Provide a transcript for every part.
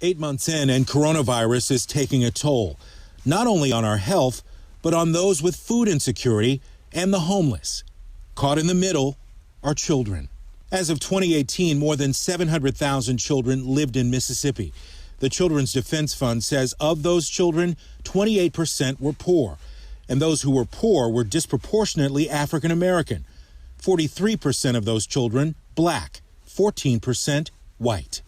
8 months in, and coronavirus is taking a toll, not only on our health, but on those with food insecurity and the homeless. Caught in the middle are children. As of 2018, more than 700,000 children lived in Mississippi. The Children's Defense Fund says of those children, 28% were poor, and those who were poor were disproportionately African American. 43% of those children Black, 14% white.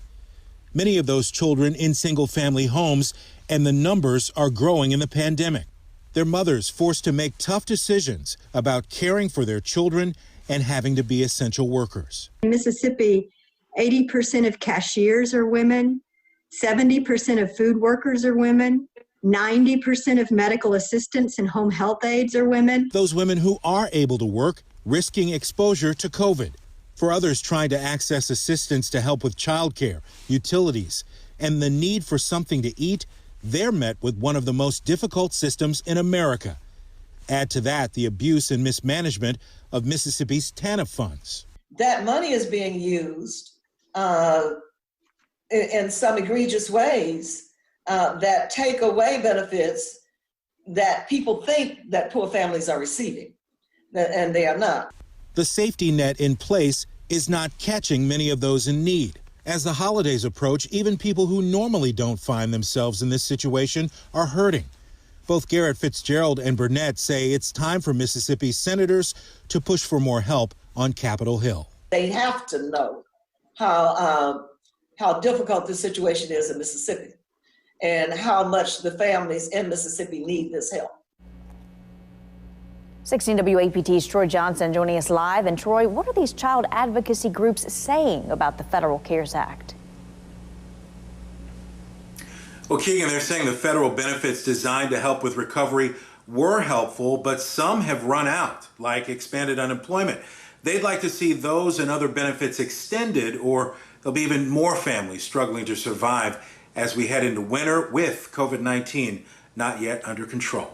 Many of those children in single-family homes, and the numbers are growing in the pandemic. Their mothers forced to make tough decisions about caring for their children and having to be essential workers. In Mississippi, 80% of cashiers are women, 70% of food workers are women, 90% of medical assistants and home health aides are women. Those women who are able to work, risking exposure to COVID. For others trying to access assistance to help with childcare, utilities, and the need for something to eat, they're met with one of the most difficult systems in America. Add to that the abuse and mismanagement of Mississippi's TANF funds. That money is being used in some egregious ways that take away benefits that people think that poor families are receiving, and they are not. The safety net in place is not catching many of those in need. As the holidays approach, even people who normally don't find themselves in this situation are hurting. Both Garrett Fitzgerald and Burnett say it's time for Mississippi senators to push for more help on Capitol Hill. They have to know how difficult this situation is in Mississippi and how much the families in Mississippi need this help. 16 WAPT's Troy Johnson joining us live. And Troy, what are these child advocacy groups saying about the Federal CARES Act? Well, Keegan, they're saying the federal benefits designed to help with recovery were helpful, but some have run out, like expanded unemployment. They'd like to see those and other benefits extended, or there'll be even more families struggling to survive as we head into winter with COVID-19 not yet under control.